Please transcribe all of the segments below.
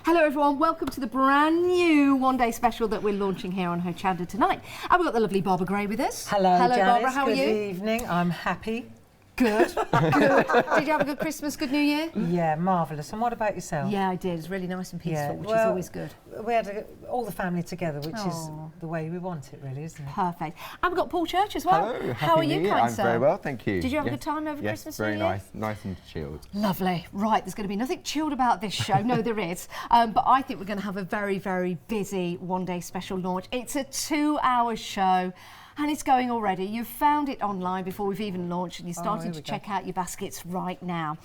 Hello everyone, welcome to the brand new one-day special that we're launching here on Hochanda tonight. And we've got the lovely Barbara Gray with us. Hello Janice, Barbara, how are you? Good evening, I'm happy. Good, good. Did you have a good Christmas, good New Year? Yeah, marvellous. And what about yourself? Yeah, I did. It was really nice and peaceful, which is always good. We had all the family together, which is the way we want it, really, isn't it? Perfect. And we've got Paul Church as well. Hello, how are you, kind I'm sir? very well, thank you. Did you have a good time over Christmas? Very New Year? nice and chilled. Lovely. Right, there's going to be nothing chilled about this show. No, there is. But I think we're going to have a very, very busy one-day special launch. It's a 2-hour show. And it's going already. You've found it online before we've even launched and you're starting to check out your baskets right now.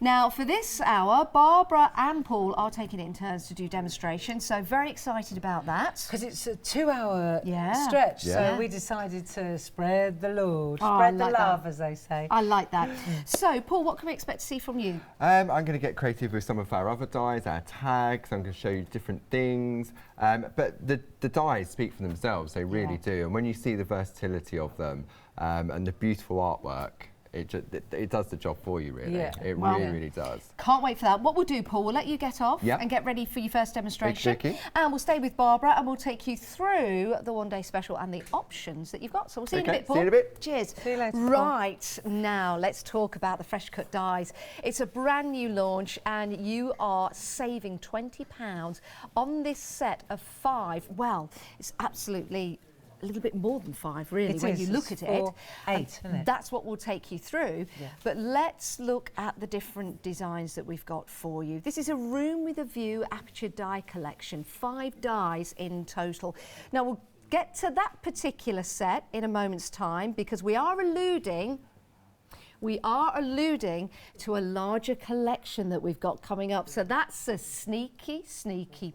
Now, for this hour, Barbara and Paul are taking it in turns to do demonstrations, so very excited about that. Because it's a 2-hour stretch, so we decided to spread the load, spread the love, as they say. I like that. So, Paul, what can we expect to see from you? I'm going to get creative with some of our other dies, our tags. I'm going to show you different things. But the dies speak for themselves, they really do. And when you see the versatility of them and the beautiful artwork, it does the job for you, really. Yeah. It really does. Can't wait for that. What we'll do, Paul, we'll let you get off and get ready for your first demonstration. And we'll stay with Barbara and we'll take you through the one-day special and the options that you've got. So we'll see you in a bit, Paul. See you in a bit. Cheers. See you later, right, now let's talk about the fresh cut dies. It's a brand new launch and you are saving £20 on this set of 5. Well, it's absolutely a little bit more than 5, really, when you look at it. 8, isn't it? That's what we'll take you through. But let's look at the different designs that we've got for you. This is a room with a view aperture die collection, 5 dies in total. Now, we'll get to that particular set in a moment's time because we are alluding to a larger collection that we've got coming up. So that's a sneaky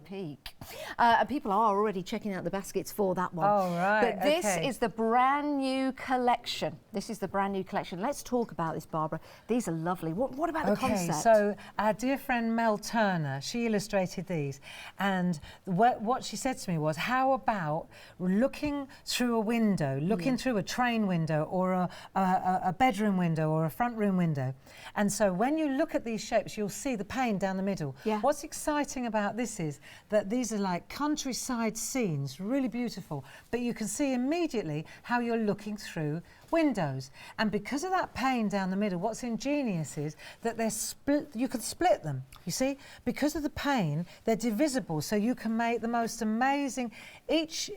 peek. And people are already checking out the baskets for that one. Oh, right. But this is the brand new collection. Let's talk about this, Barbara. These are lovely. What about the concept? So our dear friend Mel Turner, she illustrated these. And what she said to me was, how about looking through a window, through a train window or a bedroom window or a front room window. And so when you look at these shapes, you'll see the pane down the middle. What's exciting about this is that these are like countryside scenes, really beautiful, but you can see immediately how you're looking through windows. And because of that pane down the middle, what's ingenious is that they're split, you can split them, you see? Because of the pane, they're divisible, so you can make the most amazing, each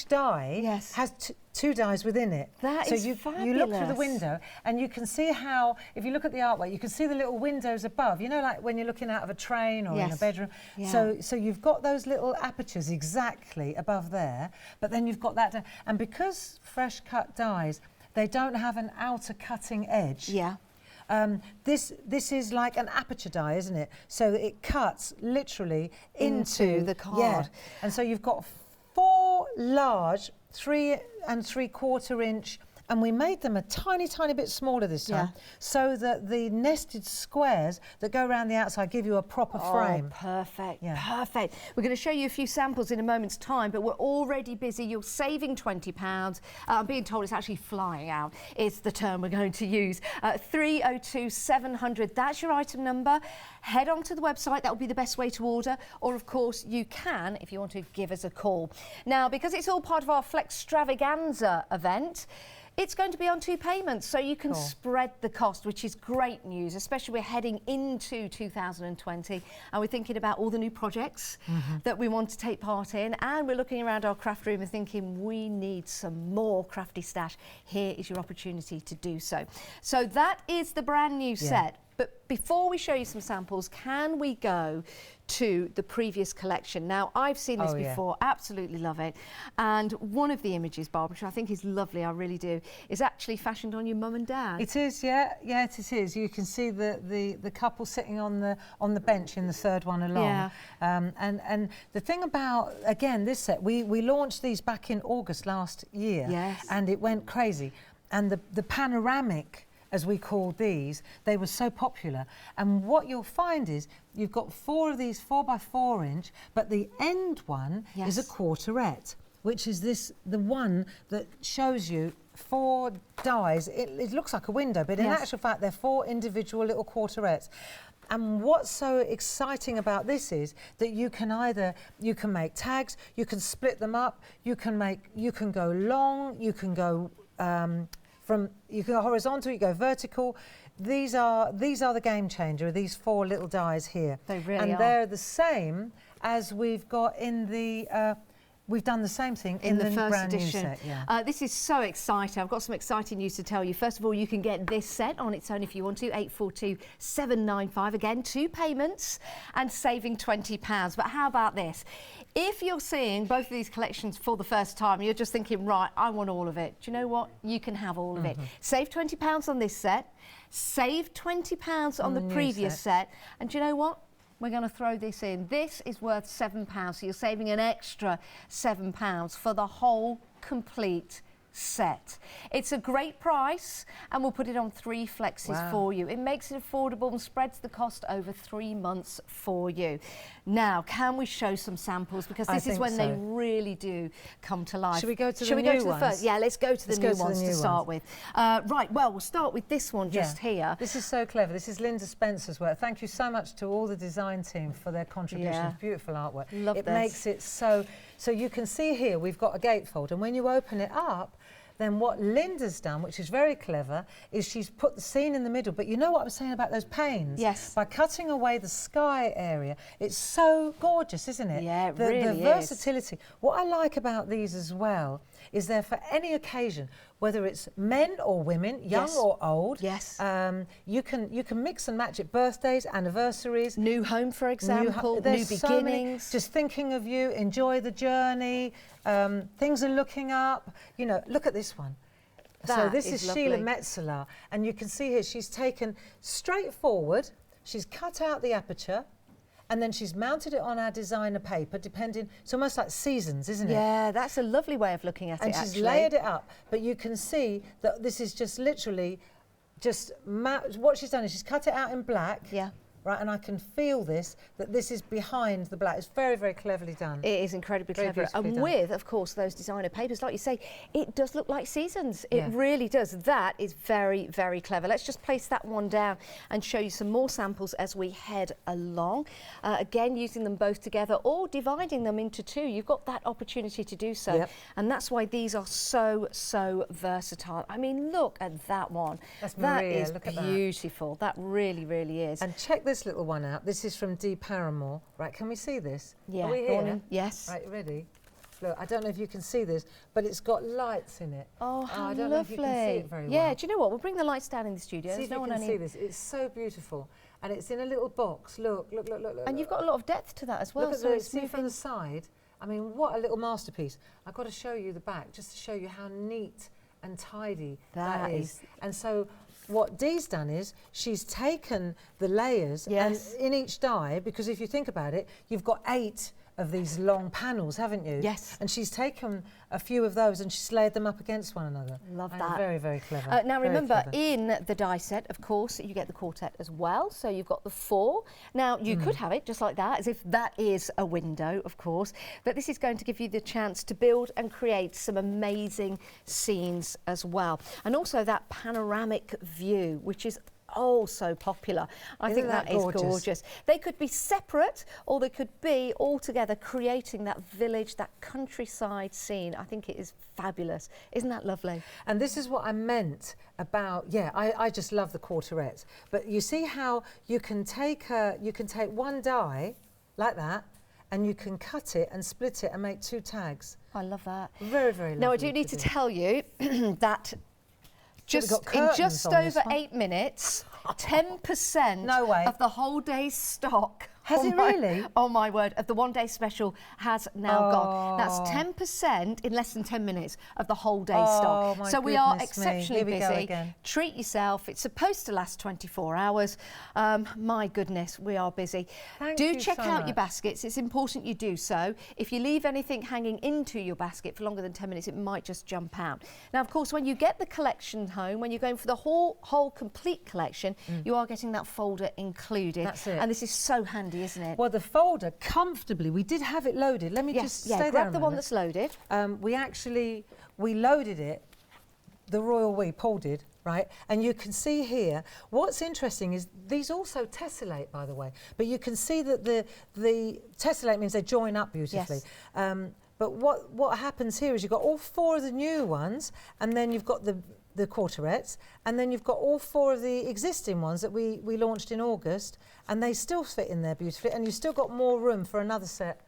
die has 2 dies within it. That is fabulous. You look through the window and you can see how, if you look at the artwork, you can see the little windows above, you know, like when you're looking out of a train or in a bedroom. So you've got those little apertures exactly above there, but then you've got that, and because fresh cut dies, they don't have an outer cutting edge. This is like an aperture die, isn't it? So it cuts literally into the card. And so you've got 4 large 3 3/4 inch, and we made them a tiny bit smaller this time, so that the nested squares that go around the outside give you a proper frame. Perfect. We're going to show you a few samples in a moment's time, but we're already busy. You're saving £20. I'm being told it's actually flying out. It's the term we're going to use. 302 700. That's your item number. Head on to the website. That will be the best way to order. Or, of course, you can if you want to give us a call. Now, because it's all part of our Flextravaganza event, it's going to be on 2 payments, so you can spread the cost, which is great news, especially we're heading into 2020 and we're thinking about all the new projects that we want to take part in, and we're looking around our craft room and thinking we need some more crafty stash. Here is your opportunity to do so. So that is the brand new set. But before we show you some samples, can we go to the previous collection? Now, I've seen this before, absolutely love it. And one of the images, Barbara, which I think is lovely, I really do, is actually fashioned on your mum and dad. It is, it is. You can see the couple sitting on the bench in the third one along. And the thing about, again, this set, we launched these back in August last year, and it went crazy. And the panoramic, as we called these, they were so popular. And what you'll find is you've got 4 of these 4x4 inch, but the end one is a quarterette, which is the one that shows you 4 dies. It looks like a window, but in actual fact, they're 4 individual little quarterettes. And what's so exciting about this is that you can make tags, you can split them up, you can go long, you can go horizontal, you go vertical. These are the game changer, these 4 little dies here. They really and are. they're the same as we've got in the we've done the same thing in the first brand edition. new set. Yeah. This is so exciting. I've got some exciting news to tell you. First of all, you can get this set on its own if you want to, 842-795. Again, 2 payments and saving £20. But how about this? If you're seeing both of these collections for the first time, you're just thinking, right, I want all of it. Do you know what? You can have all of it. Save £20 on this set. Save £20 on the previous set. And do you know what? We're going to throw this in. This is worth £7, so you're saving an extra £7 for the whole complete set. It's a great price, and we'll put it on 3 flexes for you. It makes it affordable and spreads the cost over 3 months for you. Now, can we show some samples? Because this is when they really do come to life. Should we go to the new ones? First? Yeah, let's go to the new ones to start with. Right, well, we'll start with this one just here. This is so clever. This is Linda Spencer's work. Thank you so much to all the design team for their contributions. Yeah. Beautiful artwork. Love it this. makes it so you can see here we've got a gatefold, and when you open it up, then what Linda's done, which is very clever, is she's put the scene in the middle. But you know what I was saying about those panes? Yes. By cutting away the sky area, it's so gorgeous, isn't it? Yeah, it the really versatility. What I like about these as well is they're for any occasion, whether it's men or women, young or old. Yes. You can mix and match it. Birthdays, anniversaries. New home, for example, new so many. beginnings. Just thinking of you, enjoy the journey. Things are looking up. You know, look at this one. So this is Sheila Metzeler, and you can see here she's taken straightforward. She's cut out the aperture, and then she's mounted it on our designer paper, depending. It's almost like seasons, isn't it? Yeah, that's a lovely way of looking at it, And she's layered it up, but you can see that this is just literally what she's done is she's cut it out in black. Yeah. Right, and I can feel that this is behind the black. It's very, very cleverly done. It is incredibly clever. And with, of course, those designer papers, like you say, it does look like seasons. It really does. That is very, very clever. Let's just place that one down and show you some more samples as we head along. Again, using them both together or dividing them into 2. You've got that opportunity to do so. Yep. And that's why these are so, so versatile. I mean, look at that one. That's That Maria. is Look at beautiful. That really, really is. And check this little one out. This is from Dee Paramore. Right, can we see this? Yeah, Are we go on here? in. Yes. Right, ready? Look, I don't know if you can see this, but it's got lights in it. Oh, how I don't lovely. know if you can see it very well. Yeah, do you know what? We'll bring the lights down in the studio. See There's if no you one can on see here. this. It's so beautiful. And it's in a little box. Look, look, look, look, look. And you've got a lot of depth to that as well. Look at So the, it's see from moving. the side. I mean, what a little masterpiece. I've got to show you the back just to show you how neat and tidy that is. And so what Dee's done is she's taken the layers and in each die, because if you think about it, you've got 8 of these long panels, haven't you? Yes. And she's taken a few of those and she's layered them up against one another. Love And that. Very, very clever. Now Very remember, clever. in the die set, of course, you get the quartet as well. So you've got the 4. Now, you could have it just like that, as if that is a window, of course. But this is going to give you the chance to build and create some amazing scenes as well. And also that panoramic view, which is so popular. I think that is gorgeous. They could be separate or they could be all together, creating that village, that countryside scene. I think it is fabulous. Isn't that lovely? And this is what I meant about, I just love the quarterets. But you see how you can take one die like that, and you can cut it and split it and make 2 tags. I love that. Very, very lovely. Now I do need to tell you that in just over 8 minutes, 10% of the whole day's stock. Has it really? Oh my word, of the one-day special has now gone. That's 10% in less than 10 minutes of the whole day's stock. My so we are goodness me. exceptionally Here we go busy. again. Treat yourself. It's supposed to last 24 hours. My goodness, we are busy. Do check out your baskets. It's important you do so. If you leave anything hanging into your basket for longer than 10 minutes, it might just jump out. Now, of course, when you get the collection home, when you're going for the whole complete collection, you are getting that folder included. That's it. And this is so handy, isn't it? Well, the folder, comfortably, we did have it loaded. Let me just stay there grab a the one moment. that's loaded. We loaded it the royal we, Paul did, right? And you can see here, what's interesting is these also tessellate, by the way, but you can see that the tessellate means they join up beautifully. Yes. But what happens here is you've got all 4 of the new ones, and then you've got the quarterets, and then you've got all 4 of the existing ones that we launched in August, and they still fit in there beautifully, and you've still got more room for another set.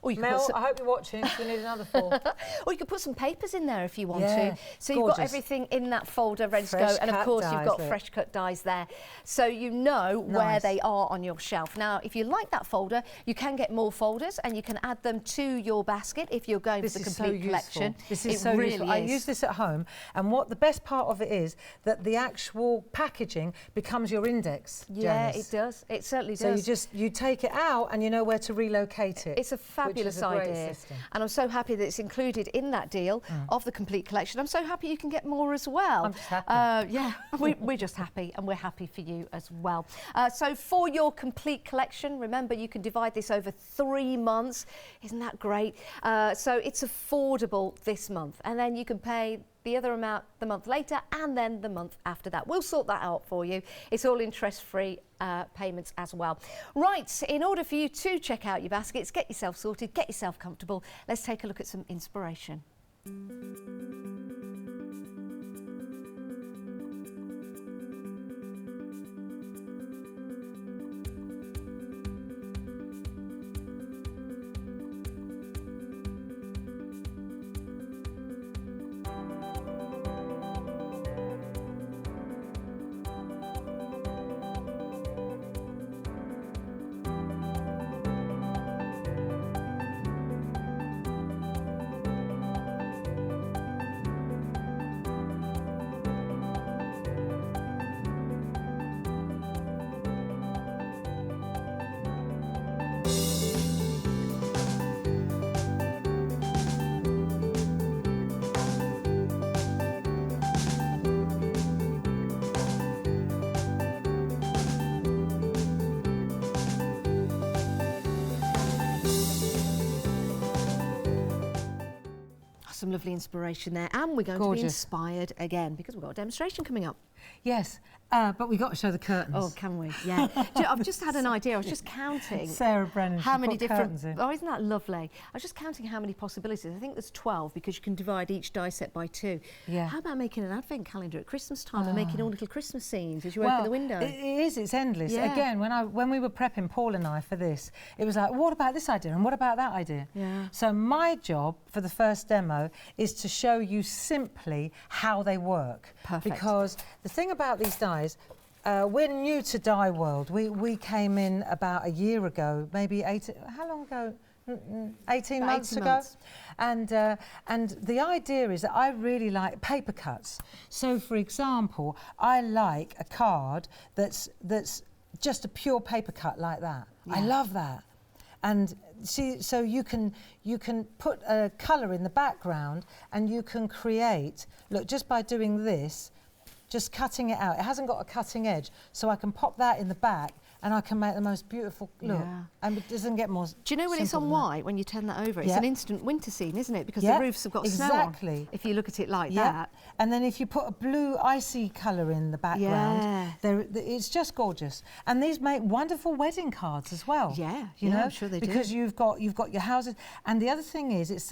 Or you can Mel, I hope you're watching, we need another 4. Or you could put some papers in there if you want Yeah, to. So you've got everything in that folder ready to go. And of course you've got fresh cut dies there. So you know where they are on your shelf. Now, if you like that folder, you can get more folders and you can add them to your basket if you're going for the complete collection. This is so useful. I use this at home, and what the best part of it is that the actual packaging becomes your index. Yeah, Janice. it does. It certainly does. So you take it out and you know where to relocate it. It's a fabulous idea, and I'm so happy that it's included in that deal of the complete collection. I'm so happy you can get more as well. I'm just happy. Yeah, we're just happy, and we're happy for you as well. So for your complete collection, remember you can divide this over 3 months. Isn't that great? So it's affordable this month, and then you can pay the other amount the month later and then the month after that. We'll sort that out for you. It's all interest-free payments as well. Right, in order for you to check out your baskets, get yourself sorted, get yourself comfortable, let's take a look at some inspiration. Some lovely inspiration there, and we're going to be inspired again because we've got a demonstration coming up. Yes, but we've got to show the curtains. Oh, can we? Yeah. I've just had an idea. I was just counting. Sarah Brennan, how many different? In. Oh, isn't that lovely? I was just counting how many possibilities. I think there's 12 because you can divide each die set by 2. Yeah. How about making an advent calendar at Christmas time and making all little Christmas scenes as you open the window? It is. It's endless. Yeah. Again, when we were prepping, Paul and I, for this, it was like, what about this idea and what about that idea? Yeah. So my job for the first demo is to show you simply how they work. Perfect. Because the thing about these dies, we're new to die world. We came in about a year ago, maybe 18. How long ago? 18 months ago. And the idea is that I really like paper cuts. So, for example, I like a card that's just a pure paper cut like that. Yeah. I love that. And see, so you can put a colour in the background, and you can create. Look, just by doing this, just cutting it out. It hasn't got a cutting edge, so I can pop that in the back, and I can make the most beautiful look. Yeah. And it doesn't get more. Do you know when it's on white, when you turn that over, it's an instant winter scene, isn't it? Because the roofs have got snow on. If you look at it like that. And then if you put a blue icy colour in the background, it's just gorgeous. And these make wonderful wedding cards as well. Yeah, you know, I'm sure they do. Because you've got your houses. And the other thing is, it's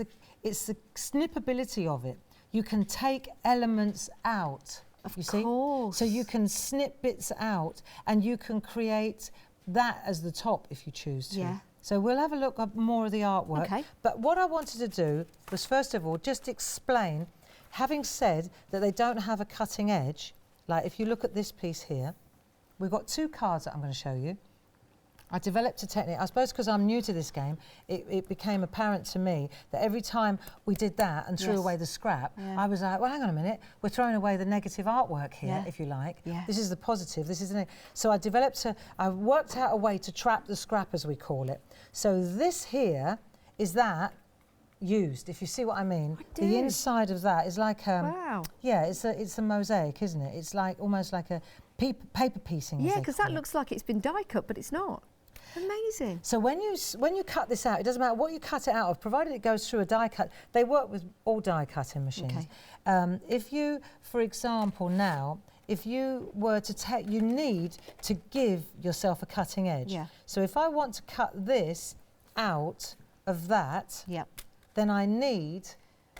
the snippability of it. You can take elements out. Of course. So you can snip bits out, and you can create that as the top if you choose to. Yeah. So we'll have a look at more of the artwork. Okay. But what I wanted to do was, first of all, just explain, having said that they don't have a cutting edge, like if you look at this piece here, we've got 2 cards that I'm going to show you. I developed a technique, I suppose because I'm new to this game, it became apparent to me that every time we did that and threw away the scrap, I was like, well, hang on a minute, we're throwing away the negative artwork here, if you like. Yeah. This is the positive, this is the So I worked out a way to trap the scrap, as we call it. So this here is that used, if you see what I mean. The inside of that is like, wow. Yeah, it's a mosaic, isn't it? It's like almost like a paper piecing. Yeah, because that looks like it's been die cut, but it's not. Amazing. So when you cut this out, it doesn't matter what you cut it out of, provided it goes through a die cut. They work with all die cutting machines. Okay. If you, for example, now, if you were to take, you need to give yourself a cutting edge. Yeah. So if I want to cut this out of that, Yep. then I need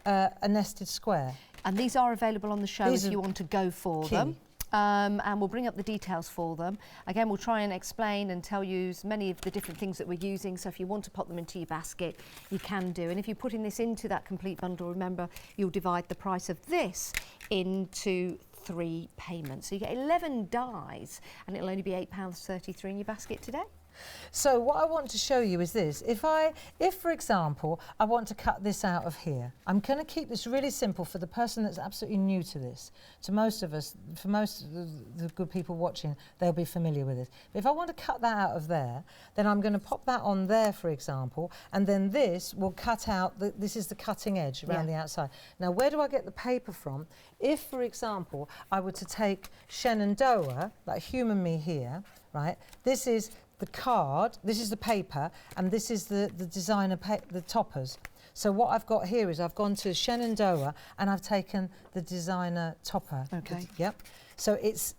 a nested square. And these are available on the show if you want to go for them. And we'll bring up the details for them. Again, we'll try and explain and tell you many of the different things that we're using. So if you want to pop them into your basket, you can do. And if you're putting this into that complete bundle, remember, you'll divide the price of this into 3 payments. So you get 11 dies and it'll only be £8.33 in your basket today. So what I want to show you is this. If for example, I want to cut this out of here, I'm going to keep this really simple for the person that's absolutely new to this. To most of us, for most of the good people watching, they'll be familiar with it. But if I want to cut that out of there, then I'm going to pop that on there, for example, and then this will cut out, this is the cutting edge around the outside. Now, where do I get the paper from? If, for example, I were to take Shenandoah, like humour me here, right, this is the card, this is the paper, and this is the designer, the toppers. So what I've got here is I've gone to Shenandoah and I've taken the designer topper. Okay. Yep. So it's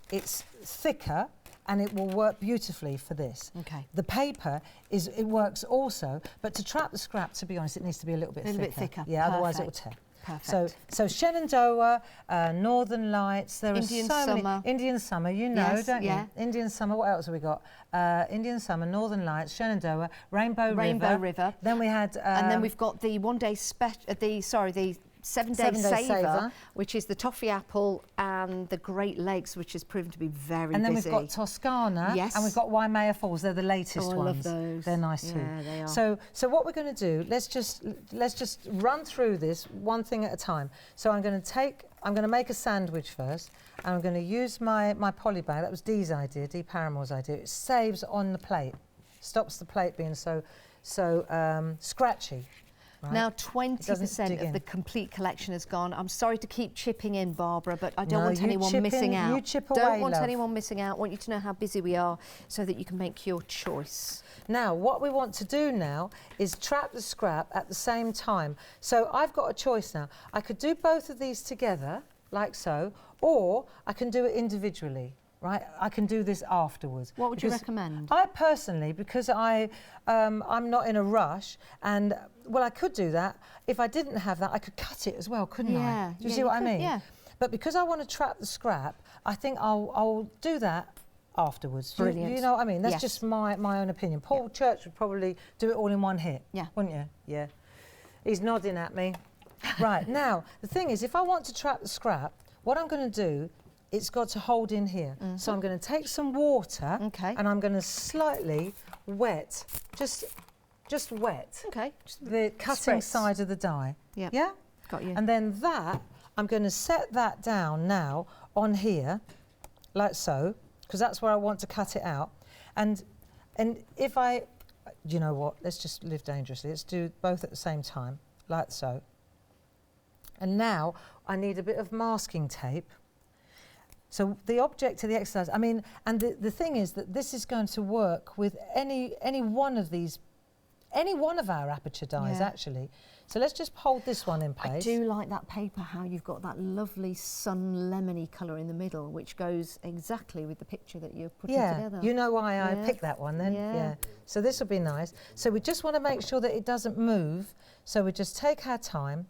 thicker and it will work beautifully for this. Okay. The paper it works also, but to trap the scrap, to be honest, it needs to be a little bit thicker. Yeah, otherwise it will tear. Perfect. So Shenandoah, Northern Lights, there Indian are so Summer. many. Indian Summer, you know, Yes, don't yeah. you? Indian Summer, what else have we got? Indian Summer, Northern Lights, Shenandoah, Rainbow River. Then we had... and then we've got the the 7-day saver, which is the toffee apple, and the Great Lakes, which has proven to be very busy. And then we've got Toscana, yes, and we've got Waimea Falls. They're the latest ones. I love those. They're nice too. Yeah, they are. So what we're going to do? Let's just run through this one thing at a time. So I'm going to make a sandwich first, and I'm going to use my poly bag. That was Dee's idea, Dee Paramore's idea. It saves on the plate, stops the plate being so scratchy. Right. Now 20% of the complete collection has gone. I'm sorry to keep chipping in, Barbara, but I don't want anyone missing out. You chip away, don't want love. anyone missing out. I want you to know how busy we are so that you can make your choice. Now, what we want to do now is trap the scrap at the same time. So I've got a choice now. I could do both of these together, like so, or I can do it individually. Right, I can do this afterwards. What would you recommend? I personally, because I'm not in a rush, and well, I could do that. If I didn't have that, I could cut it as well, couldn't I? Do you see what I mean? Yeah. But because I want to trap the scrap, I think I'll do that afterwards. Brilliant. You know what I mean? That's just my own opinion. Paul Church would probably do it all in one hit. Yeah. Wouldn't you? Yeah. He's nodding at me. Right, now, the thing is, if I want to trap the scrap, what I'm going to do, it's got to hold in here. So I'm going to take some water and I'm going to slightly wet, just wet the cutting side of the die. Yep. Yeah? Got you. And then I'm going to set that down now on here, like so, because that's where I want to cut it out. And if you know what, let's just live dangerously. Let's do both at the same time, like so. And now I need a bit of masking tape. So the object of the exercise, I mean, and the thing is that this is going to work with any one of these, any one of our aperture dies actually. So let's just hold this one in place. I do like that paper, how you've got that lovely sun lemony colour in the middle, which goes exactly with the picture that you're putting together. You know why I picked that one then? Yeah. So this will be nice. So we just want to make sure that it doesn't move. So we just take our time.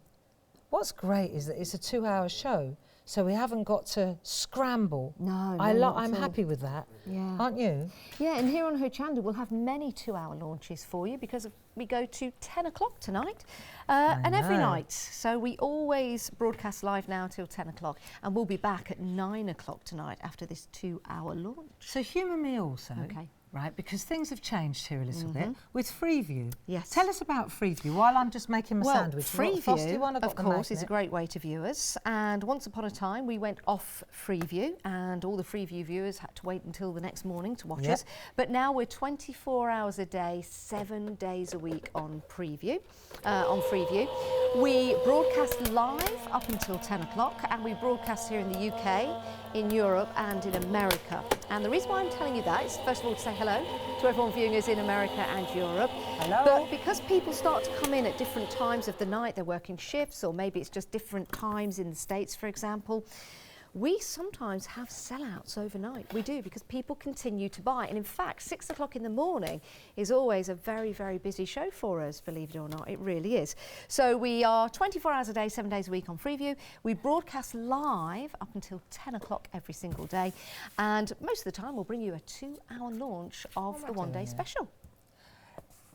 What's great is that it's a 2-hour show. So we haven't got to scramble. No, I'm happy with that. Yeah. Aren't you? Yeah, and here on Hochanda we'll have many 2-hour launches for you because we go to 10 o'clock tonight and every night. So we always broadcast live now till 10 o'clock and we'll be back at 9 o'clock tonight after this 2-hour launch. So humour me also. Okay. Right, because things have changed here a little bit with Freeview. Yes. Tell us about Freeview while I'm just making my sandwich. Freeview, of course, is a great way to view us. And once upon a time, we went off Freeview, and all the Freeview viewers had to wait until the next morning to watch us. But now we're 24 hours a day, 7 days a week on Freeview. We broadcast live up until 10 o'clock, and we broadcast here in the UK, in Europe, and in America. And the reason why I'm telling you that is, first of all, to say hello to everyone viewing us in America and Europe. Hello. But because people start to come in at different times of the night, they're working shifts, or maybe it's just different times in the States, for example, we sometimes have sellouts overnight. We do, because people continue to buy. And in fact, 6 o'clock in the morning is always a very, very busy show for us, believe it or not. It really is. So we are 24 hours a day, 7 days a week on Freeview. We broadcast live up until 10 o'clock every single day. And most of the time, we'll bring you a 2-hour launch of the one-day special.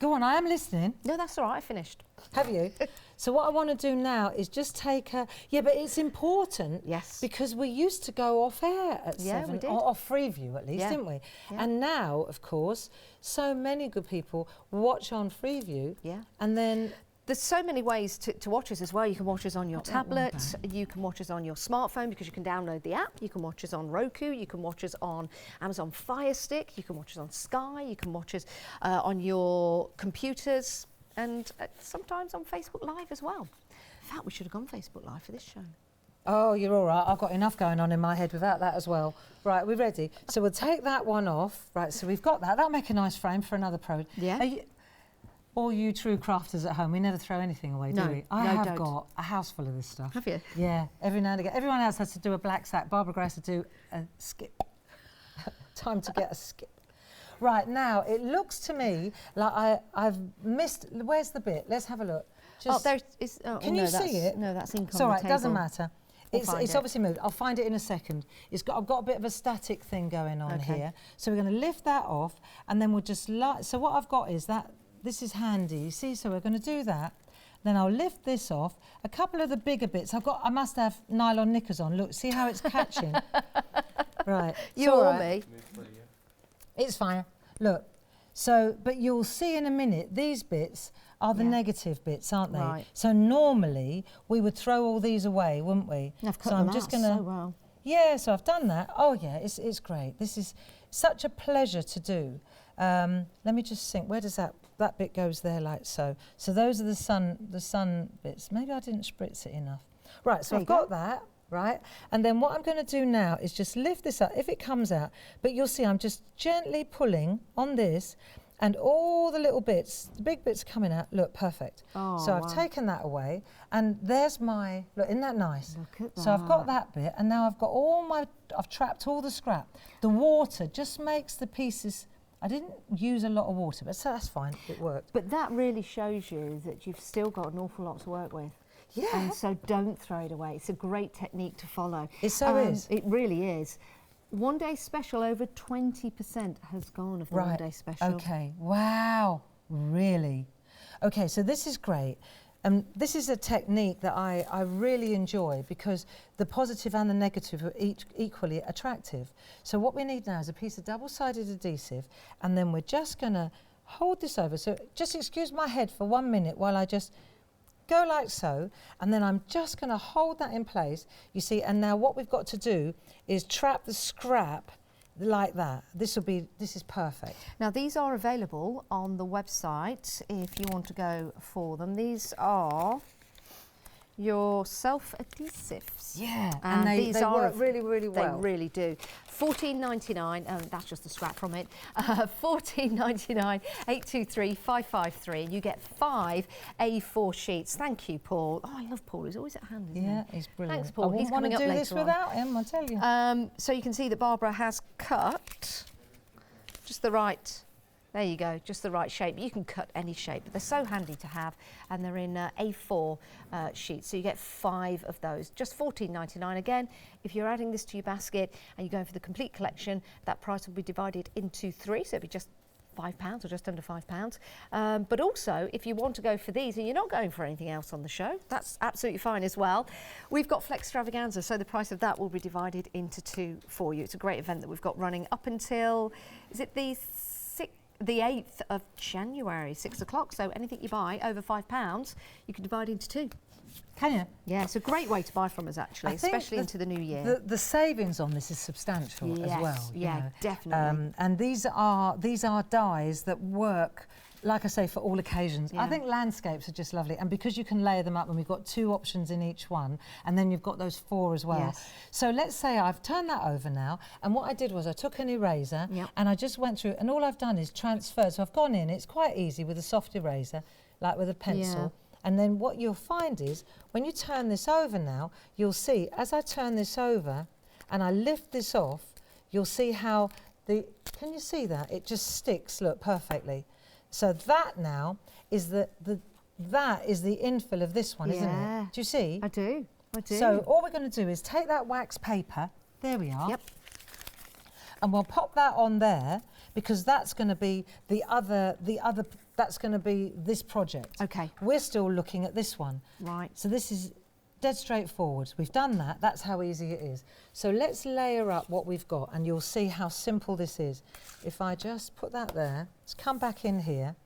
Go on, I am listening. No, that's all right, I finished. Have you? So what I want to do now is just take a... Yeah, but it's important. Yes. Because we used to go off air at 7. we did. Or off Freeview at least, Yeah. didn't we? Yeah. And now, of course, so many good people watch on Freeview. Yeah. And then... There's so many ways to watch us as well. You can watch us on your tablet, you can watch us on your smartphone because you can download the app, you can watch us on Roku, you can watch us on Amazon Fire Stick, you can watch us on Sky, you can watch us on your computers, and sometimes on Facebook Live as well. In fact, we should have gone Facebook Live for this show. Oh, you're all right. I've got enough going on in my head without that as well. Right, we're ready. So we'll take that one off. Right, so we've got that. That'll make a nice frame for another pro. Yeah. All you true crafters at home, we never throw anything away, do No, we? I no, have don't. got a house full of this stuff. Have you? Yeah, every now and again. Everyone else has to do a black sack. Barbara Grace has to do a skip. Time to get a skip. Right, now, it looks to me like I've missed... Where's the bit? Let's have a look. Oh, there is... Oh, Can no, you that's- see it? No, that's ink on It's all the right, table. doesn't matter. It's find it. obviously moved. I'll find it in a second. I've got a bit of a static thing going on Okay. here. So we're going to lift that off, and then we'll just... So what I've got is that... This is handy, you see, so we're going to do that. Then I'll lift this off. A couple of the bigger bits, I must have nylon knickers on. Look, see how it's catching? Right. You it's all or right. me? It's fine. Look, so, but you'll see in a minute, these bits are the Yeah. negative bits, aren't they? Right. So normally, we would throw all these away, wouldn't we? I've cut so them I'm just out gonna, so well. Yeah, so I've done that. Oh yeah, it's great. This is such a pleasure to do. Let me just think, where does that bit goes there like so. So those are the sun bits. Maybe I didn't spritz it enough. Right, so There I've you got go. that, right? And then what I'm going to do now is just lift this up, if it comes out, but you'll see I'm just gently pulling on this, and all the little bits, the big bits coming out, look, perfect. Oh, so I've wow. taken that away, and there's my, look, isn't that nice? Look at So I've got that. that bit, and now I've got I've trapped all the scrap. The water just makes the pieces, I didn't use a lot of water, but so that's fine, it worked. But that really shows you that you've still got an awful lot to work with. Yeah. And so don't throw it away. It's a great technique to follow. It so is. It really is. One day special, over 20% has gone of the one day special. Okay, wow, really? Okay, so this is great. This is a technique that I really enjoy because the positive and the negative are equally attractive. So what we need now is a piece of double-sided adhesive, and then we're just going to hold this over. So just excuse my head for 1 minute while I just go like so, and then I'm just going to hold that in place, you see, and now what we've got to do is trap the scrap like that. This is perfect. Now these are available on the website if you want to go for them. These are your self-adhesives. Yeah, and they these are work really, really well. They really do. $14.99, that's just the scrap from it. $14.99, 823-553, and you get 5 A4 sheets. Thank you, Paul. Oh, I love Paul. He's always at hand, isn't he? Yeah, he's brilliant. Thanks, Paul. I He's wouldn't want coming to up do later this on. without him, I tell you. So you can see that Barbara has cut just the right, there you go, just the right shape. You can cut any shape, but they're so handy to have, and they're in A4 sheets, so you get 5 of those. Just $14.99. Again, if you're adding this to your basket and you're going for the complete collection, that price will be divided into 3, so it'll be just £5 or just under £5. But also, if you want to go for these and you're not going for anything else on the show, that's absolutely fine as well. We've got Flex Extravaganza, so the price of that will be divided into 2 for you. It's a great event that we've got running up until, is it the 8th of January, 6 o'clock. So anything you buy over £5, you can divide into 2. Can you? Yeah, it's a great way to buy from us actually, I think especially into the new year. The savings on this is substantial as Yes, well. you yeah, know. definitely. And these are dyes that work like I say, for all occasions. Yeah. I think landscapes are just lovely, and because you can layer them up, and we've got 2 options in each one, and then you've got those 4 as well. Yes. So let's say I've turned that over now, and what I did was I took an eraser, Yep. and I just went through, and all I've done is transferred. So I've gone in, it's quite easy with a soft eraser, like with a pencil. And then what you'll find is, when you turn this over now, you'll see, as I turn this over, and I lift this off, you'll see how can you see that? It just sticks, look, perfectly. So that now is that is the infill of this one, isn't it? Do you see? I do. So all we're going to do is take that wax paper, there we are. Yep. And we'll pop that on there, because that's going to be that's going to be this project. Okay. We're still looking at this one. Right. So this is dead straightforward. We've done that. That's how easy it is. So let's layer up what we've got, and you'll see how simple this is. If I just put that there, let's come back in here,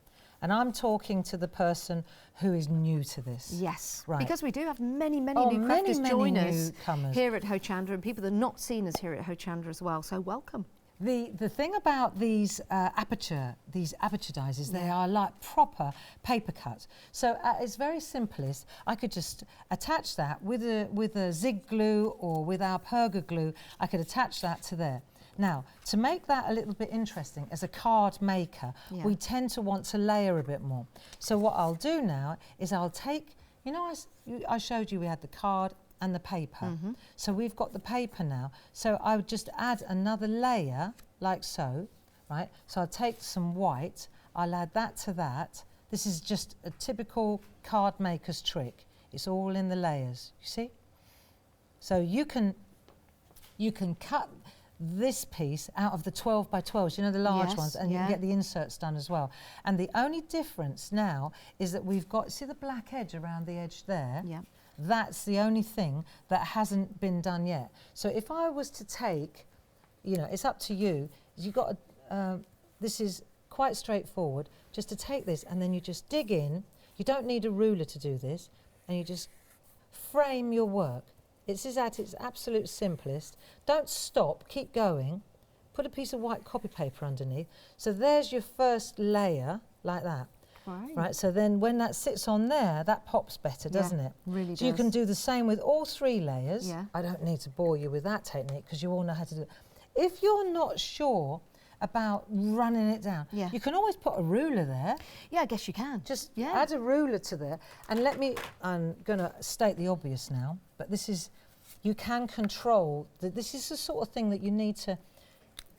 and I'm talking to the person who is new to this. Yes, right. Because we do have many new many crafters join us newcomers here at Hochanda, and people that are not seen us here at Hochanda as well. So welcome. The thing about these aperture dies is they are like proper paper cuts. So it's very simplest. I could just attach that with a zig glue or with our perga glue. I could attach that to there. Now, to make that a little bit interesting, as a card maker, we tend to want to layer a bit more. So what I'll do now is I'll take, you know, I showed you we had the card and the paper. So we've got the paper now. So I would just add another layer, like so, right? So I'll take some white, I'll add that to that. This is just a typical card maker's trick. It's all in the layers, you see? So you can cut this piece out of the 12 by 12s, you know, the large ones, and you can get the inserts done as well. And the only difference now is that we've got, see the black edge around the edge there? Yeah. That's the only thing that hasn't been done yet. So if I was to take, you know, it's up to you. You've got, this is quite straightforward, just to take this and then you just dig in. You don't need a ruler to do this, and you just frame your work. It's at its absolute simplest. Don't stop, keep going. Put a piece of white copy paper underneath. So there's your first layer, like that. Right, so then when that sits on there, that pops better, doesn't it? Really so you can do the same with all 3 layers. Yeah. I don't need to bore you with that technique, because you all know how to do it. If you're not sure about running it down, you can always put a ruler there. Yeah, I guess you can. Just add a ruler to there. And I'm going to state the obvious now, but this is, you can control, this is the sort of thing that you need to,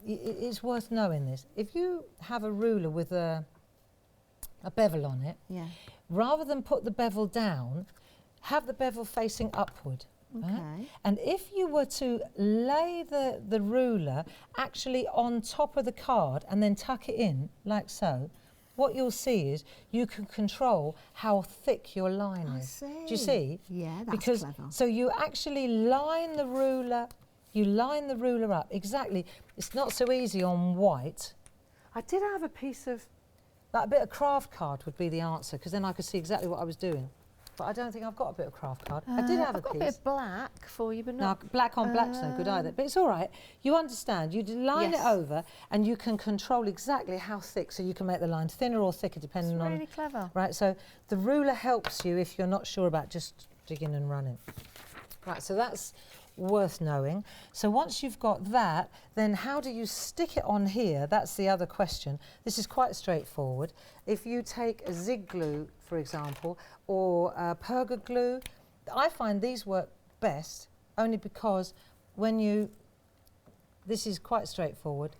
it's worth knowing this. If you have a ruler with a bevel on it, rather than put the bevel down, have the bevel facing upward. Okay. And if you were to lay the ruler actually on top of the card and then tuck it in, like so, what you'll see is you can control how thick your line is. I see. Do you see? Yeah, that's because, clever. So you actually line the ruler, up. Exactly. It's not so easy on white. I did have a piece of, like a bit of craft card would be the answer, because then I could see exactly what I was doing. But I don't think I've got a bit of craft card. I did have I've got piece. a bit of black for you, but No, not... black on black's no good either. But it's all right. You understand. You line it over, and you can control exactly how thick, so you can make the line thinner or thicker depending on... really clever. Right, so the ruler helps you if you're not sure about just digging and running. Right, so that's worth knowing. So once you've got that, then how do you stick it on here? That's the other question. This is quite straightforward. If you take a zig glue, for example, or perga glue, I find these work best only because when you, this is quite straightforward.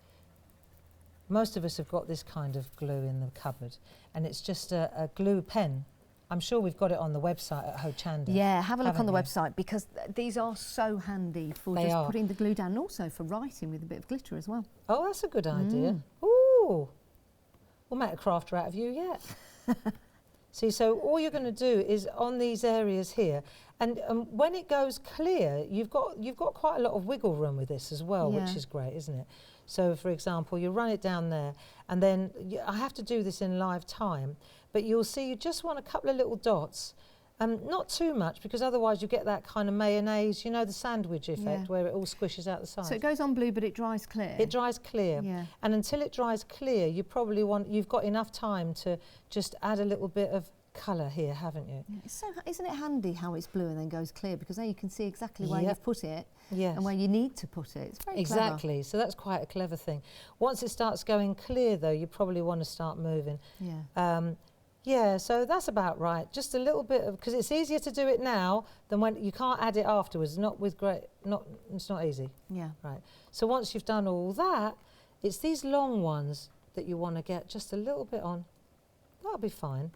Most of us have got this kind of glue in the cupboard, and it's just a glue pen. I'm sure we've got it on the website at Hochanda. Yeah, have a look on the website, because these are so handy for putting the glue down, and also for writing with a bit of glitter as well. Oh, that's a good idea. Ooh, we'll make a crafter out of you yet. See, so all you're going to do is on these areas here, and when it goes clear, you've got quite a lot of wiggle room with this as well, which is great, isn't it? So, for example, you run it down there, and then I have to do this in live time, but you'll see you just want a couple of little dots, Not too much, because otherwise you get that kind of mayonnaise, you know, the sandwich effect where it all squishes out the side. So it goes on blue, but it dries clear? It dries clear. Yeah. And until it dries clear, you probably you've got enough time to just add a little bit of colour here, haven't you? Yeah. So isn't it handy how it's blue and then goes clear? Because now you can see exactly where Yep. you've put it Yes. and where you need to put it. It's very Exactly. clever. So that's quite a clever thing. Once it starts going clear, though, you probably want to start moving. Yeah. Yeah, so that's about right. Just a little bit of, because it's easier to do it now than when you can't add it afterwards. It's not easy. Yeah. Right. So once you've done all that, it's these long ones that you want to get just a little bit on. That'll be fine.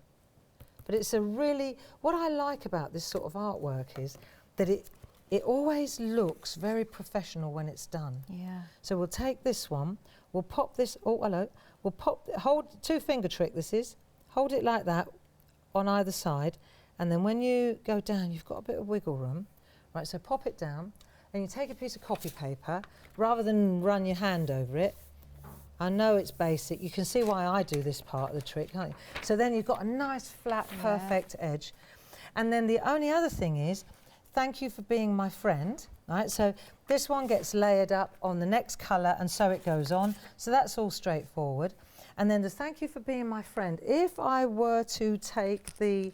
But it's a really, what I like about this sort of artwork is that it always looks very professional when it's done. Yeah. So we'll take this one, we'll pop this, oh hello, we'll pop, hold, 2-finger trick this is, hold it like that on either side, and then when you go down you've got a bit of wiggle room. Right, so pop it down, and you take a piece of copy paper, rather than run your hand over it. I know it's basic, you can see why I do this part of the trick, can't you? So then you've got a nice flat perfect edge. And then the only other thing is, thank you for being my friend. Right, so this one gets layered up on the next colour, and so it goes on. So that's all straightforward. And then the thank you for being my friend. If I were to take the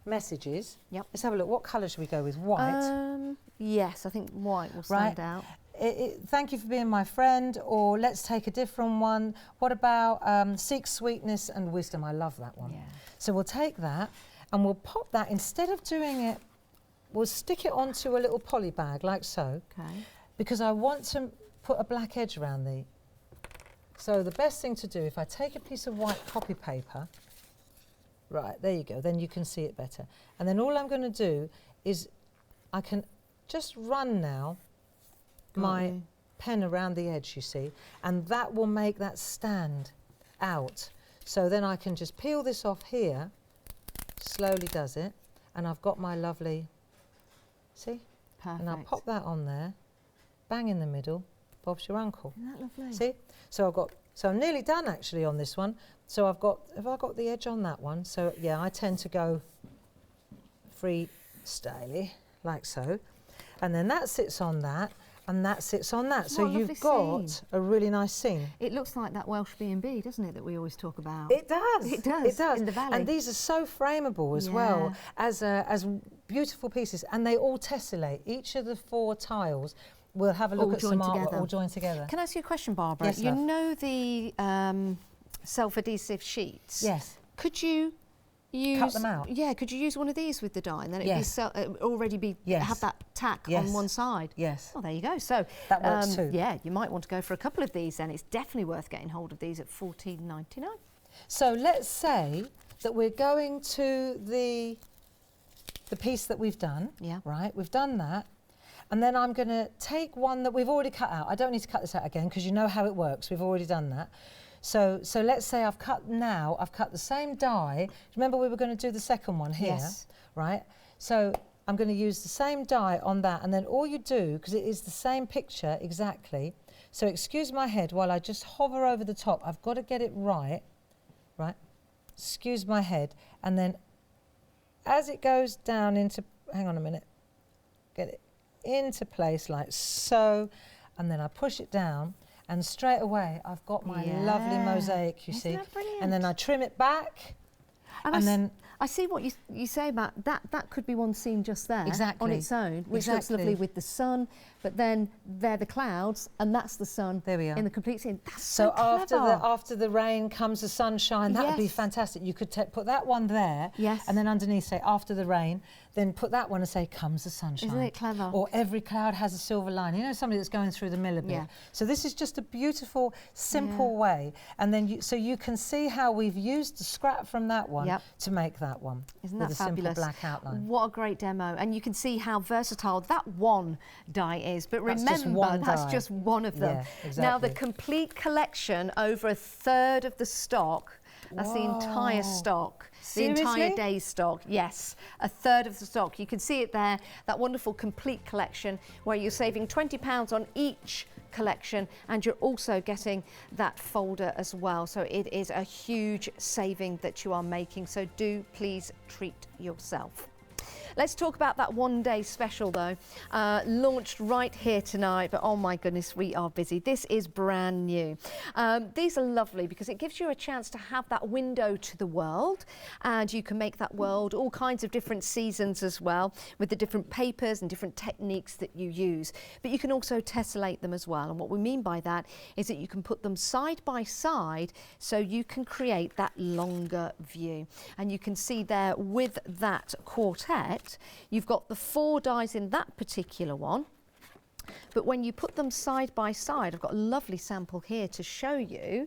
messages, let's have a look. What colour should we go with? White? Yes, I think white will stand out. Thank you for being my friend, or let's take a different one. What about seek sweetness and wisdom? I love that one. Yeah. So we'll take that and we'll pop that, instead of doing it, we'll stick it onto a little poly bag like so. Okay. Because I want to put a black edge around the. So the best thing to do, if I take a piece of white copy paper, right, there you go, then you can see it better. And then all I'm going to do is I can just run now my pen around the edge, you see, and that will make that stand out. So then I can just peel this off here, slowly does it, and I've got my lovely, see? Perfect. And I'll pop that on there, bang in the middle, Bob's your uncle. Isn't that lovely? See? So I'm nearly done actually on this one. So have I got the edge on that one? So yeah, I tend to go freestyly, like so. And then that sits on that, and that sits on that. So you've got a really nice scene. It looks like that Welsh B&B, doesn't it, that we always talk about? It does. It does. It does. In the valley. And these are so frameable as well as beautiful pieces, and they all tessellate. Each of the 4 tiles. We'll have a look at some artwork all joined together. Can I ask you a question, Barbara? Yes, you love. know the self-adhesive sheets? Yes. Could you use... Cut them out? Yeah, could you use one of these with the die and then it'd be Yes. have that tack on one side? Yes. Oh, there you go. So that works too. Yeah, you might want to go for a couple of these then. It's definitely worth getting hold of these at $14.99. So let's say that we're going to the piece that we've done. Yeah. Right, we've done that. And then I'm going to take one that we've already cut out. I don't need to cut this out again because you know how it works. We've already done that. So let's say I've cut the same die. Remember we were going to do the second one here, right? So I'm going to use the same die on that, and then all you do, because it is the same picture exactly, so excuse my head while I just hover over the top. I've got to get it right, right? Excuse my head, and then as it goes down into, hang on a minute, get it into place like so, and then I push it down, and straight away I've got my lovely mosaic, you see. That brilliant? And then I trim it back, and then I see what you say about that. That could be one scene just there on its own, which looks lovely with the sun. But then they're the clouds, and that's the sun. There we are. In the complete scene. That's so clever. After the rain comes the sunshine. That would be fantastic. You could put that one there, and then underneath say after the rain. Then put that one and say comes the sunshine. Isn't it clever? Or every cloud has a silver lining. You know, somebody that's going through the mill a bit. So this is just a beautiful, simple way. And then so you can see how we've used the scrap from that one to make that one. Isn't that with fabulous? A simple black outline. What a great demo. And you can see how versatile that one die is. But remember, that's just one of them. Yeah, exactly. Now, the complete collection, over 1/3 of the stock. That's the entire stock. Seriously? The entire day's stock, yes. 1/3 of the stock. You can see it there, that wonderful complete collection where you're saving £20 on each collection, and you're also getting that folder as well. So it is a huge saving that you are making. So do please treat yourself. Let's talk about that one-day special though. Launched right here tonight, but oh my goodness, we are busy. This is brand new. These are lovely because it gives you a chance to have that window to the world, and you can make that world all kinds of different seasons as well, with the different papers and different techniques that you use. But you can also tessellate them as well, and what we mean by that is that you can put them side by side so you can create that longer view. And you can see there with that quartet, you've got the 4 dies in that particular one. But when you put them side by side, I've got a lovely sample here to show you.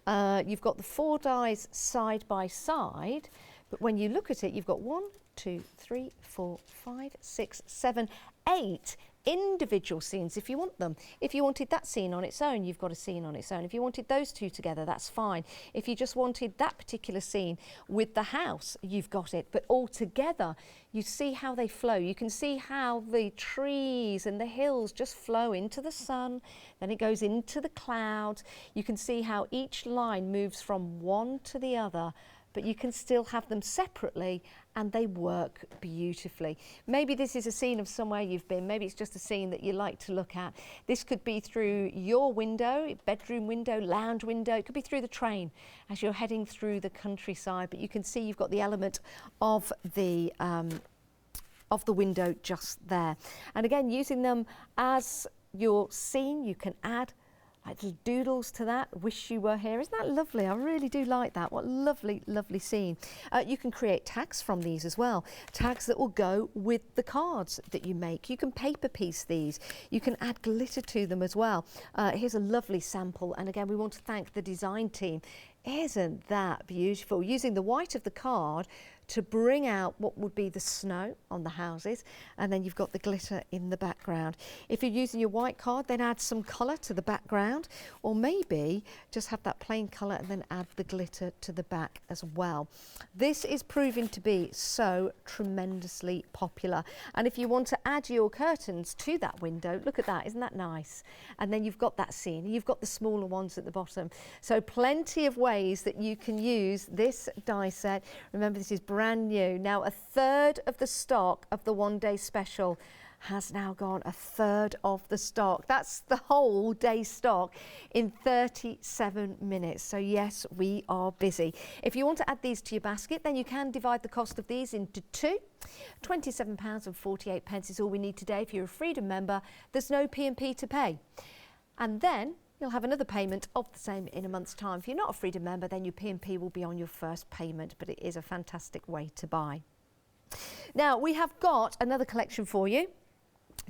You've got the 4 dies side by side, but when you look at it, you've got 1, 2, 3, 4, 5, 6, 7, 8 individual scenes if you want them. If you wanted that scene on its own, you've got a scene on its own. If you wanted those 2 together, that's fine. If you just wanted that particular scene with the house, you've got it. But all together, you see how they flow. You can see how the trees and the hills just flow into the sun, then it goes into the clouds. You can see how each line moves from one to the other, but you can still have them separately and they work beautifully. Maybe this is a scene of somewhere you've been. Maybe it's just a scene that you like to look at. This could be through your window, bedroom window, lounge window. It could be through the train as you're heading through the countryside, but you can see you've got the element of the window just there. And again, using them as your scene, you can add little doodles to that. Wish you were here. Isn't that lovely? I really do like that. What lovely, lovely scene. You can create tags from these as well. Tags that will go with the cards that you make. You can paper piece these. You can add glitter to them as well. Here's a lovely sample. And again, we want to thank the design team. Isn't that beautiful? Using the white of the card to bring out what would be the snow on the houses, and then you've got the glitter in the background. If you're using your white card, then add some colour to the background, or maybe just have that plain colour and then add the glitter to the back as well. This is proving to be so tremendously popular, and if you want to add your curtains to that window, look at that, isn't that nice? And then you've got that scene, and you've got the smaller ones at the bottom. So plenty of ways that you can use this die set. Remember, this is brand new. Now, a third of the stock of the one-day special has now gone, a third of the stock. That's the whole day stock in 37 minutes. So yes, we are busy. If you want to add these to your basket, then you can divide the cost of these into 2. £27.48 is all we need today. If you're a Freedom member, there's no P&P to pay. And then you'll have another payment of the same in a month's time. If you're not a Freedom member, then your P&P will be on your first payment, but it is a fantastic way to buy. Now, we have got another collection for you.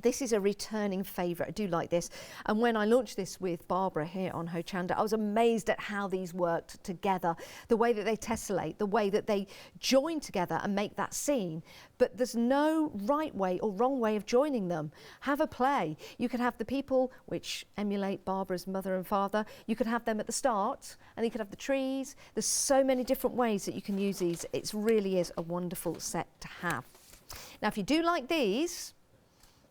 This is a returning favourite. I do like this. And when I launched this with Barbara here on Hochanda, I was amazed at how these worked together. The way that they tessellate, the way that they join together and make that scene. But there's no right way or wrong way of joining them. Have a play. You could have the people which emulate Barbara's mother and father. You could have them at the start, and you could have the trees. There's so many different ways that you can use these. It really is a wonderful set to have. Now, if you do like these,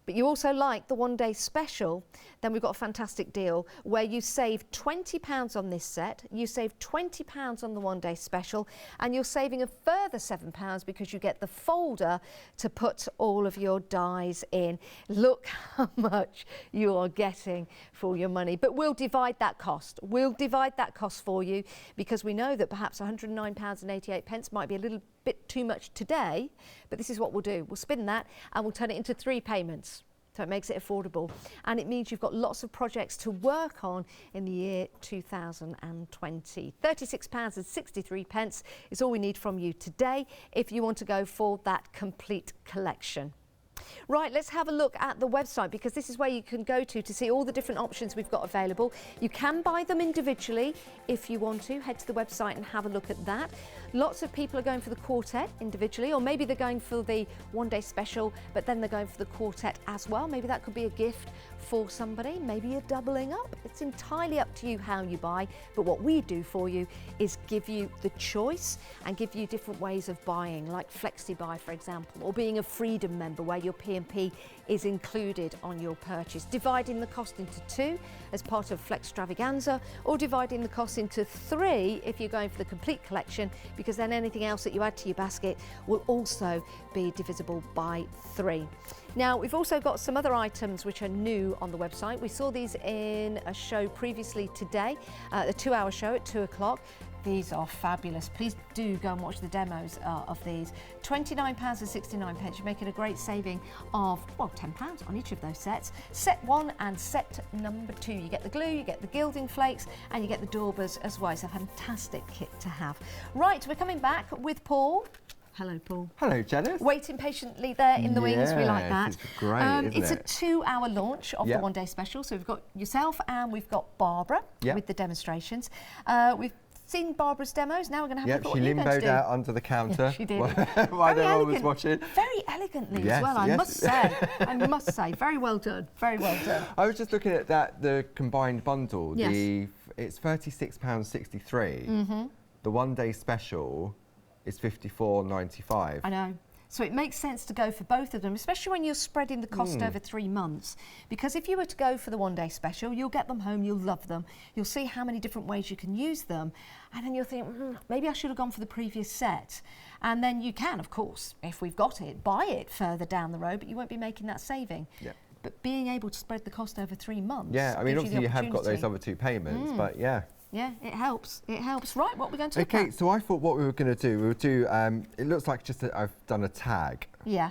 but you also like the one-day special, then we've got a fantastic deal where you save £20 on this set, you save £20 on the one-day special, and you're saving a further £7 because you get the folder to put all of your dies in. Look how much you are getting for your money. But we'll divide that cost. We'll divide that cost for you because we know that perhaps £109.88 might be a little bit too much today, but this is what we'll do. We'll spin that and we'll turn it into 3 payments. So it makes it affordable. And it means you've got lots of projects to work on in the year 2020. £36.63 is all we need from you today if you want to go for that complete collection. Right, let's have a look at the website because this is where you can go to see all the different options we've got available. You can buy them individually if you want to. Head to the website and have a look at that. Lots of people are going for the quartet individually, or maybe they're going for the one-day special, but then they're going for the quartet as well. Maybe that could be a gift for somebody, maybe you're doubling up. It's entirely up to you how you buy, but what we do for you is give you the choice and give you different ways of buying, like FlexiBuy, for example, or being a Freedom member where your P&P is included on your purchase, dividing the cost into 2 as part of Flextravaganza, or dividing the cost into 3 if you're going for the complete collection, because then anything else that you add to your basket will also be divisible by 3. Now, we've also got some other items which are new on the website. We saw these in a show previously today, the 2-hour show at 2 o'clock. These are fabulous. Please do go and watch the demos of these. £29.69. You're making a great saving of, well, £10 on each of those sets. Set 1 and set number 2. You get the glue, you get the gilding flakes, and you get the daubers as well. It's a fantastic kit to have. Right, we're coming back with Paul. Hello, Paul. Hello, Janice. Waiting patiently there in the wings. We like that. It's great, isn't it's it? a 2-hour launch of the one-day special. So we've got yourself and we've got Barbara with the demonstrations. We've seen Barbara's demos. Now we're going to have a look at what you're going to do. She limboed out under the counter. Yeah, she did. While everyone was watching. Very elegantly as well, I must say. I must say. Very well done. Very well done. I was just looking at the combined bundle. Yes. It's £36.63. The one-day special is £54.95. I know. So it makes sense to go for both of them, especially when you're spreading the cost over 3 months. Because if you were to go for the one-day special, you'll get them home, you'll love them, you'll see how many different ways you can use them, and then you'll think, maybe I should have gone for the previous set. And then you can, of course, if we've got it, buy it further down the road, but you won't be making that saving. Yeah. But being able to spread the cost over 3 months. Yeah, I mean, obviously you have got those other 2 payments, but yeah. Yeah, it helps. It helps. Right, what we're going to look Okay, at? so I thought what we were going to do, we would do, it looks like just I've done a tag. Yeah.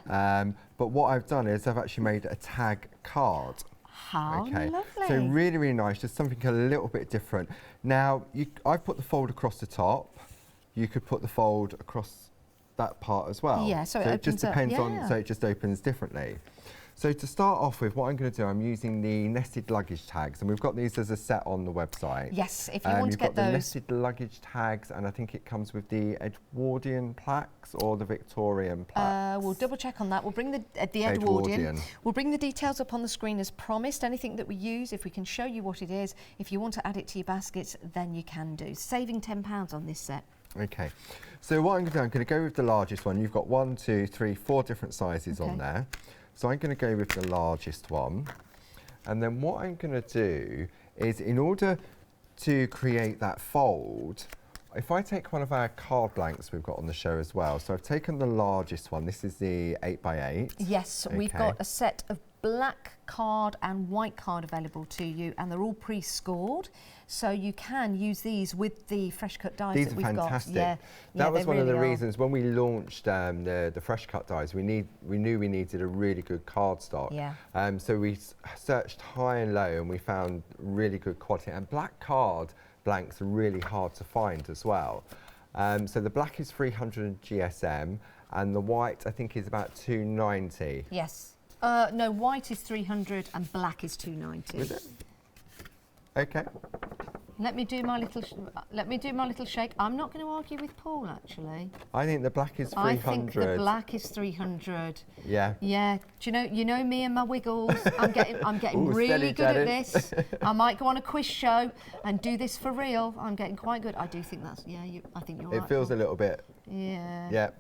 But what I've done is I've actually made a tag card. How lovely. So really, really nice, just something a little bit different. Now, I've put the fold across the top. You could put the fold across that part as well. Yeah, so it it just opens up, depends on, yeah. so it just opens differently. So to start off with, what I'm going to do, I'm using the nested luggage tags, and we've got these as a set on the website. Yes, if you want to get You've got the those. nested luggage tags, and I think it comes with the Edwardian plaques or the Victorian plaques. We'll double check on that. We'll bring the Edwardian. Edwardian. We'll bring the details up on the screen as promised. Anything that we use, if we can show you what it is, if you want to add it to your baskets, then you can do. Saving £10 on this set. Okay, so what I'm going to go with the largest one. You've got 1, 2, 3, 4 different sizes on there. So I'm going to go with the largest one. And then what I'm going to do is, in order to create that fold, if I take one of our card blanks we've got on the show as well. So I've taken the largest one. This is the 8x8. Yes, we've got a set of black card and white card available to you, and they're all pre-scored. So you can use these with the fresh cut dies that we've got. These are fantastic. Yeah, that was one of the really reasons when we launched the fresh cut dies. We knew we needed a really good card stock. Yeah. So we searched high and low, and we found really good quality. And black card blanks are really hard to find as well. So the black is 300 GSM, and the white I think is about 290. Yes. No, white is 300 and black is 290. Is it? Okay. Let me do my little shake. I'm not going to argue with Paul, actually. I think the black is 300. I think the black is 300. Yeah. Yeah. Do you know me and my wiggles? I'm getting Ooh, really steady, good at Janice. this. I might go on a quiz show and do this for real. I'm getting quite good. I do think that's I think you're right. It feels a little bit. Yeah. Yeah.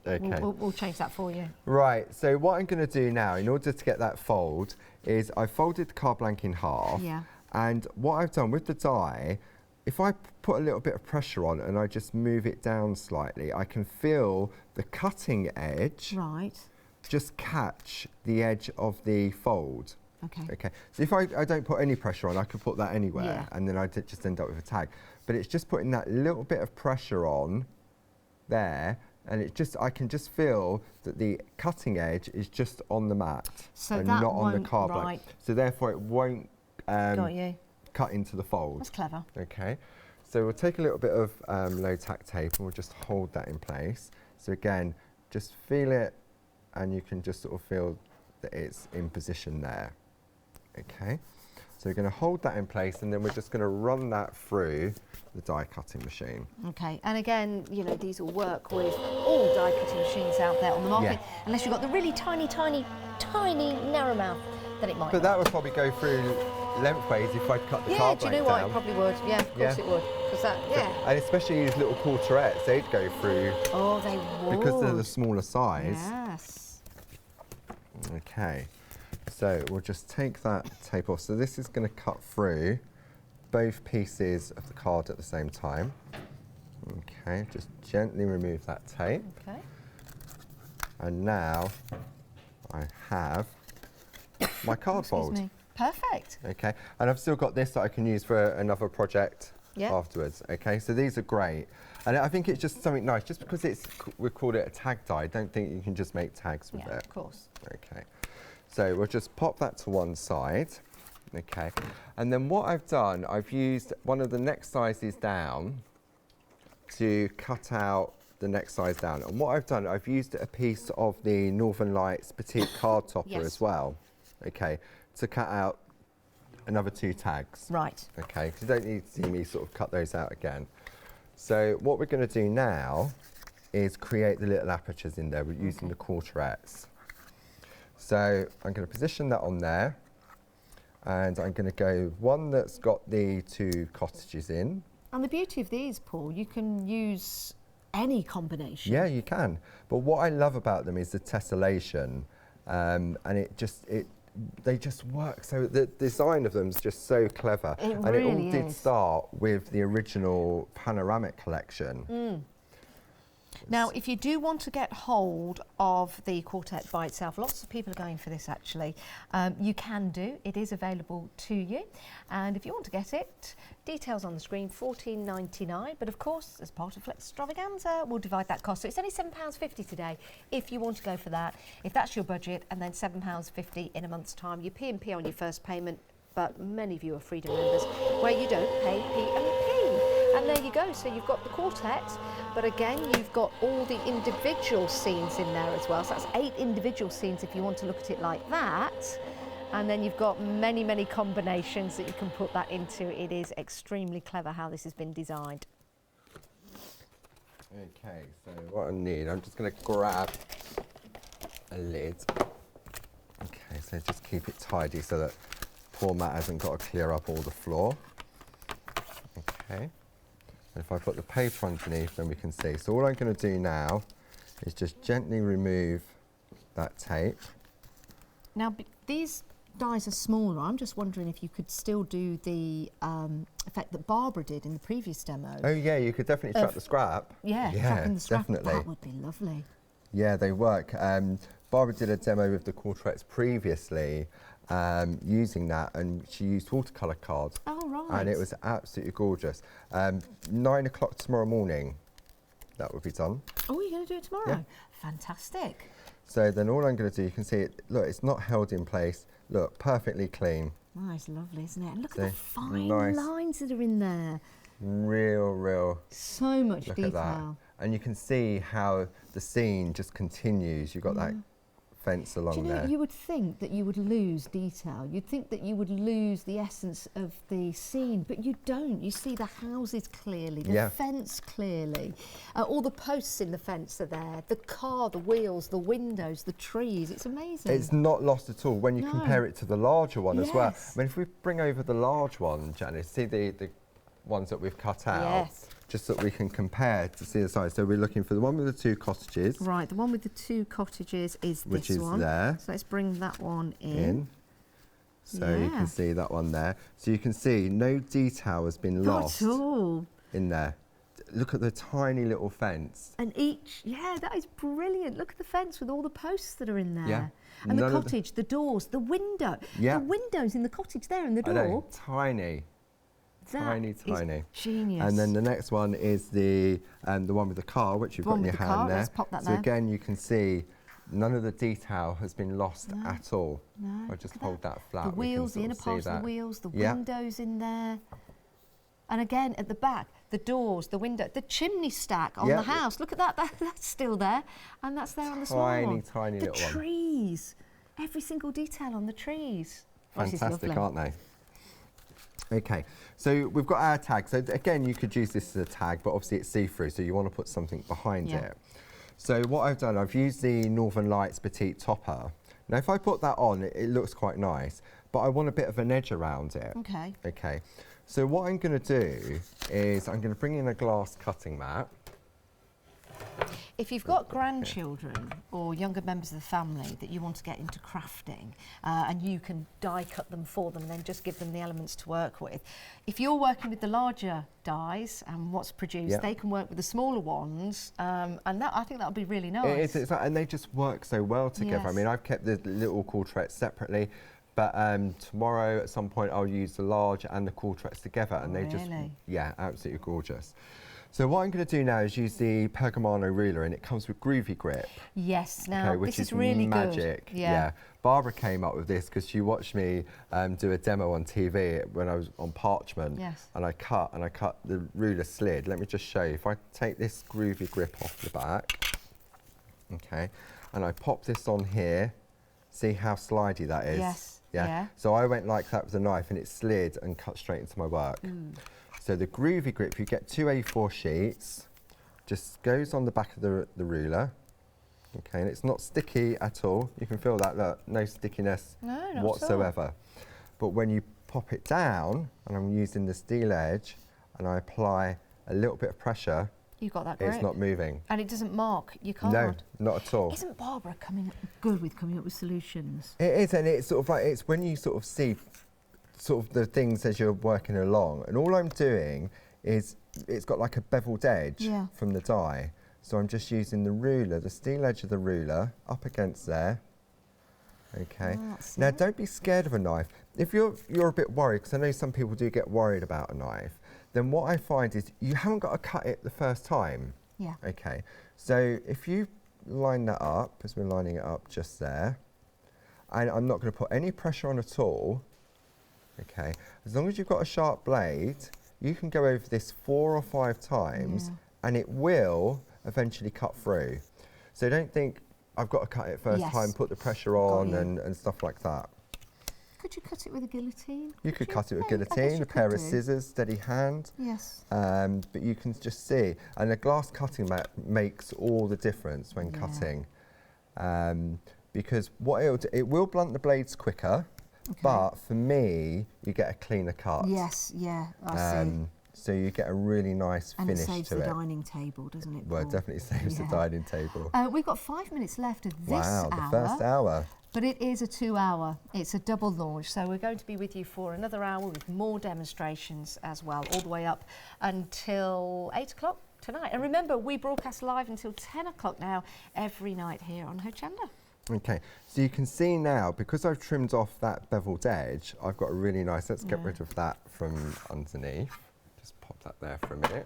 Okay. We'll change that for you. Right, so what I'm going to do now, in order to get that fold, is I've folded the card blank in half. Yeah. And what I've done with the die, if I put a little bit of pressure on and I just move it down slightly, I can feel the cutting edge just catch the edge of the fold. Okay. So if I don't put any pressure on, I could put that anywhere, and then I just end up with a tag. But it's just putting that little bit of pressure on there, and I can just feel that the cutting edge is just on the mat and not on the card blank. So therefore it won't cut into the fold. That's clever. Okay. So we'll take a little bit of low tack tape and we'll just hold that in place. So again, just feel it, and you can just sort of feel that it's in position there. Okay. So we're going to hold that in place, and then we're just going to run that through the die cutting machine. Okay, and again, these will work with all die cutting machines out there on the market, unless you've got the really tiny, tiny, tiny narrow mouth then it might But not. that would probably go through lengthways if I'd cut the Yeah, card do you blank know what? down. It probably would. Yeah, of course Yeah. it would. Because that, yeah. And especially these little quarterettes, they'd go through Oh, they would. because they're the smaller size. Yes. Okay, so we'll just take that tape off. So this is going to cut through both pieces of the card at the same time. Okay, just gently remove that tape. Okay. And now I have my card Excuse fold. me. Perfect. Okay, and I've still got this that I can use for another project afterwards. Okay, so these are great. And I think it's just something nice, just because we called it a tag die, I don't think you can just make tags with it. Yeah, of course. Okay, so we'll just pop that to one side. Okay, and then what I've done, I've used one of the next sizes down to cut out the next size down. And what I've done, I've used a piece of the Northern Lights petite card topper as well, okay, to cut out another 2 tags. Right. Okay, because you don't need to see me sort of cut those out again. So what we're going to do now is create the little apertures in there. We're using the quarterettes. So I'm going to position that on there, and I'm going to go one that's got the 2 cottages in. And the beauty of these, Paul, you can use any combination. Yeah, you can. But what I love about them is the tessellation, and they just work. So the design of them is just so clever. It and really it all did is. start with the original panoramic collection. Now, if you do want to get hold of the quartet by itself, lots of people are going for this actually. You can do. It is available to you. And if you want to get it, details on the screen, $14.99. But of course, as part of Flex Extravaganza, we'll divide that cost. So it's only £7.50 today if you want to go for that. If that's your budget, and then £7.50 in a month's time. Your P&P on your first payment, but many of you are Freedom members, where you don't pay P&P. And there you go, so you've got the quartet, but again, you've got all the individual scenes in there as well. So that's 8 individual scenes if you want to look at it like that. And then you've got many, many combinations that you can put that into. It is extremely clever how this has been designed. Okay, so what I need, I'm just going to grab a lid. Okay, so just keep it tidy so that poor Matt hasn't got to clear up all the floor. Okay. And if I put the paper underneath, then we can see. So all I'm going to do now is just gently remove that tape. Now, these dies are smaller. I'm just wondering if you could still do the effect that Barbara did in the previous demo. Oh yeah, you could definitely trap the scrap. Yeah, trapping the scrap. Definitely. That would be lovely. Yeah, they work. Barbara did a demo with the quarterettes previously, using that, and she used watercolour cards. Oh, right. And it was absolutely gorgeous. 9 o'clock tomorrow morning, that would be done. Oh, you're going to do it tomorrow? Yeah. Fantastic. So then all I'm going to do, you can see it, look, it's not held in place. Look, perfectly clean. Oh, it's lovely, isn't it? And look See, at the fine nice. lines that are in there. Real. So much Look detail. at that. And you can see how the scene just continues. You've got that fence along Do you know, there. you would think that you would lose detail. You'd think that you would lose the essence of the scene, but you don't. You see the houses clearly, the fence clearly. All the posts in the fence are there. The car, the wheels, the windows, the trees. It's amazing. It's not lost at all when you compare it to the larger one as well. Yes. I mean, if we bring over the large one, Janice, see the ones that we've cut out, Yes. just so that we can compare to see the size. So we're looking for the one with the 2 cottages. Right, the one with the 2 cottages is Which this is one. there. So let's bring that one in. So you can see that one there. So you can see no detail has been lost Not at all. in there. Look at the tiny little fence. And each, that is brilliant. Look at the fence with all the posts that are in there. Yeah. And None the of cottage, the doors, the window. Yeah. The windows in the cottage there and the I door. know, tiny. That Tiny. is genius. And then the next one is the one with the car, which you've got in your hand there. Let's pop that so there. again, you can see none of the detail has been lost at all. No, I'll just hold that flat. The we can wheels, the sort inner of see parts of that. the wheels, the Yeah. windows in there. And again, at the back, the doors, the window, the chimney stack on Yeah. the house. Look at that, that's still there. And that's there on the small one. Tiny The little one. trees, every single detail on the trees. Oh, this is Fantastic, lovely. aren't they? Okay, so we've got our tag. So again, you could use this as a tag, but obviously it's see-through, so you want to put something behind Yeah. it. So what I've done, I've used the Northern Lights petite topper Now if I put that on, it looks quite nice, but I want a bit of an edge around it. Okay. Okay, so what I'm going to do is I'm going to bring in a glass cutting mat. If you've got grandchildren or younger members of the family that you want to get into crafting, and you can die cut them for them and then just give them the elements to work with, if you're working with the larger dies and what's produced, they can work with the smaller ones, and that, I think that would be really nice. It is, and they just work so well together. Yes. I mean, I've kept the little quarterets separately, but tomorrow at some point I'll use the large and the quarterets together, and they just, absolutely gorgeous. So what I'm going to do now is use the Pergamano ruler, and it comes with groovy grip. Yes, now which this is really magic. good. Yeah. Barbara came up with this because she watched me do a demo on TV when I was on parchment. Yes. And I cut the ruler slid. Let me just show you. If I take this groovy grip off the back, okay, and I pop this on here, see how slidey that is? Yes. Yeah. So I went like that with a knife, and it slid and cut straight into my work. So the groovy grip, you get 2 A4 sheets, just goes on the back of the ruler, okay, and it's not sticky at all. You can feel that, look, no stickiness whatsoever. But when you pop it down, and I'm using the steel edge, and I apply a little bit of pressure, you've got that grip. It's not moving. And it doesn't mark your card. No, not at all. Isn't Barbara good with coming up with solutions? It is, and it's sort of like, it's when you sort of see sort of the things as you're working along, and all I'm doing is it's got like a beveled edge from the die, so I'm just using the ruler, the steel edge of the ruler up against there. Okay, now don't be scared of a knife. If you're a bit worried, because I know some people do get worried about a knife, then what I find is you haven't got to cut it the first time. Okay, so if you line that up, as we're lining it up just there, and I'm not going to put any pressure on at all. Okay, as long as you've got a sharp blade, you can go over this 4 or 5 times, and it will eventually cut through. So don't think I've got to cut it first time, put the pressure on and stuff like that. Could you cut it with a guillotine? You could cut it with a guillotine, a pair of scissors, steady hand. Yes. But you can just see, and a glass cutting mat makes all the difference when cutting, because what it'll do, it will blunt the blades quicker. But for me, you get a cleaner cut. Yes, I see. So you get a really nice finish to it. And it saves the dining table, doesn't it, Paul? Well, it definitely saves the dining table. We've got 5 minutes left of this hour. Wow, the first hour. But it is a 2-hour. It's a double launch. So we're going to be with you for another hour with more demonstrations as well, all the way up until 8 o'clock tonight. And remember, we broadcast live until 10 o'clock now, every night here on Hochanda. Okay, so you can see now, because I've trimmed off that beveled edge, I've got a really nice, let's get rid of that from underneath. Just pop that there for a minute.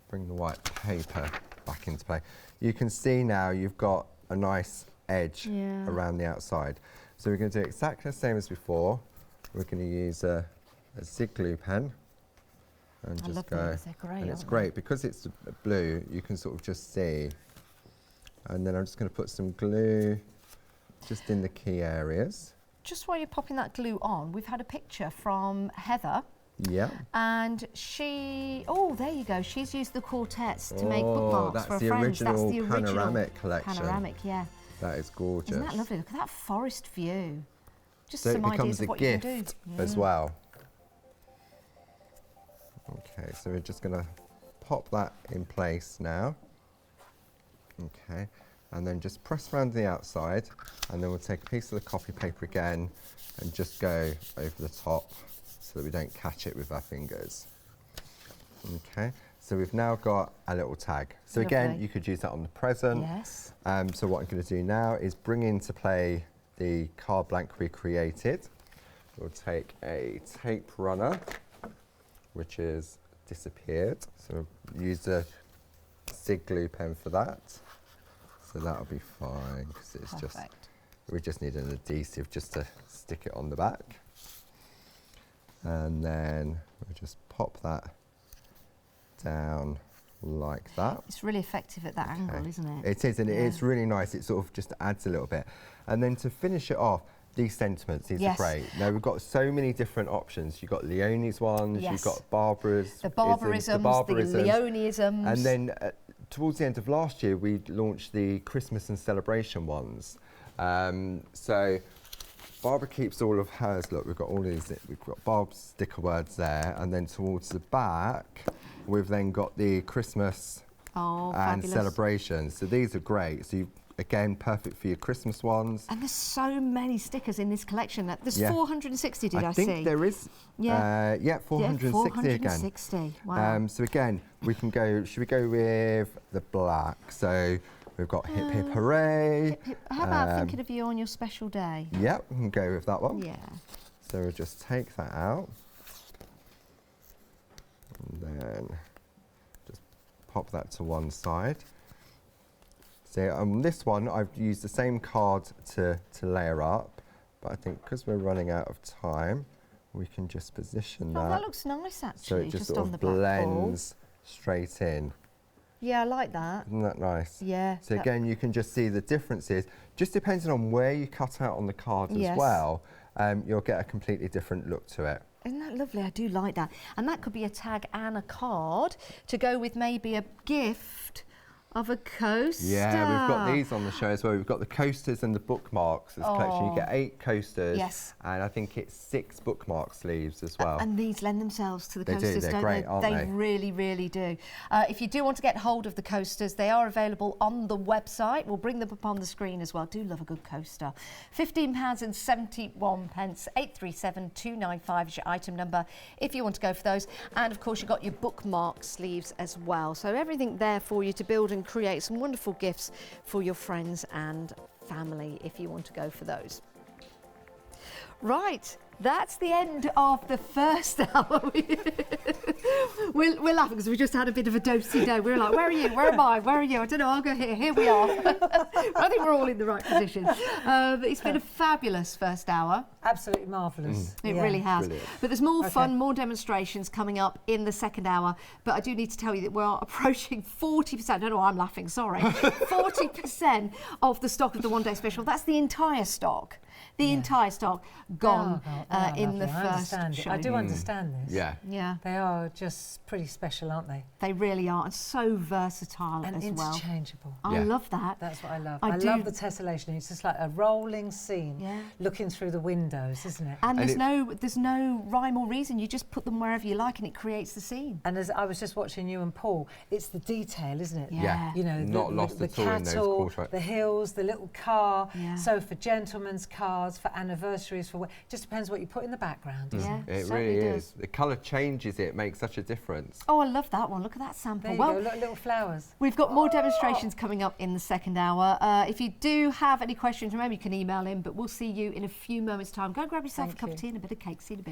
Bring the white paper back into play. You can see now you've got a nice edge around the outside. So we're going to do exactly the same as before. We're going to use a zig glue pen and just go. Those. They're great, and it's great because it's blue, you can sort of just see. And then I'm just going to put some glue just in the key areas. Just while you're popping that glue on, we've had a picture from Heather. Yeah. And she, there you go, she's used the quartets to make bookmarks for her friends. That's the original panoramic collection. Panoramic, yeah. That is gorgeous. Isn't that lovely? Look at that forest view. Just so some it ideas becomes of a what you can do. gift as well. Okay, so we're just going to pop that in place now. Okay, and then just press around the outside, and then we'll take a piece of the copy paper again and just go over the top so that we don't catch it with our fingers. Okay, so we've now got a little tag. So again, you could use that on the present. Yes. So what I'm going to do now is bring into play the card blank we created. We'll take a tape runner, which is disappeared. So we'll use a zig glue pen for that. So that'll be fine, because it's just, we just need an adhesive just to stick it on the back. And then we'll just pop that down like that. It's really effective at that angle, isn't it? It is, and it is really nice. It sort of just adds a little bit. And then to finish it off, these sentiments, these are great. Now we've got so many different options. You've got Leonie's ones, you've got Barbara's. The barbarisms, the Leonieisms. And then towards the end of last year, we launched the Christmas and celebration ones. So Barbara keeps all of hers. Look, we've got all these. We've got Bob's sticker words there, and then towards the back, we've then got the Christmas and fabulous. celebrations. So these are great. So again, perfect for your Christmas ones. And there's so many stickers in this collection. There's 460, did I see? I think there is. Yeah. 460 460 again. Wow. So again, we can go. Should we go with the black? So we've got Hip Hip Hooray. Hip, hip. How about thinking of you on your special day? Yep, we can go with that one. Yeah. So we'll just take that out. And then just pop that to one side. So on this one, I've used the same card to layer up, but I think because we're running out of time, we can just position that. That looks nice, actually, so it just sort on of the black blends straight in. Yeah, I like that. Isn't that nice? Yeah. So again, you can just see the differences. Just depending on where you cut out on the card as well, you'll get a completely different look to it. Isn't that lovely? I do like that. And that could be a tag and a card to go with maybe a gift of a coaster. Yeah, we've got these on the show as well. We've got the coasters and the bookmarks as a collection. You get 8 coasters, and I think it's 6 bookmark sleeves as well. And these lend themselves to the They coasters, do. They're don't great, they? aren't they? They really, really do. If you do want to get hold of the coasters, they are available on the website. We'll bring them up on the screen as well. Do love a good coaster. £15.71, 837-295 is your item number if you want to go for those. And of course, you've got your bookmark sleeves as well. So everything there for you to build and create some wonderful gifts for your friends and family if you want to go for those. Right, that's the end of the first hour. We're laughing because we just had a bit of a dosey day. We're like, where are you? Where am I? Where are you? I don't know. I'll go here. Here we are. I think we're all in the right position. It's been a fabulous first hour. Absolutely marvellous. It really has. Brilliant. But there's more fun, more demonstrations coming up in the second hour. But I do need to tell you that we're approaching 40%. I don't know why I'm laughing, sorry. 40% of the stock of the one day special. That's the entire stock. The entire stock gone in the first show. I do understand this. Yeah. They are just pretty special, aren't they? They really are, and so versatile And as well. interchangeable. I love that. That's what I love. I I do. love the tessellation. It's just like a rolling scene, Yeah. looking through the windows, isn't it? And there's no rhyme or reason. You just put them wherever you like, and it creates the scene. And as I was just watching you and Paul, it's the detail, isn't it? Yeah. You know, Not lost the at all in those cattle, quarter. the hills, the little car. Yeah. So for gentlemen's cards, for anniversaries, just depends what you put in the background. Doesn't Yeah, it? It certainly really does. is. The colour changes it, makes such a difference. Oh, I love that one. Look at that sample. There you Well, go, look, little flowers. we've got more demonstrations coming up in the second hour. If you do have any questions, remember you can email in, but we'll see you in a few moments' time. Go and grab yourself Thank a cup you. of tea and a bit of cake. See you in a bit.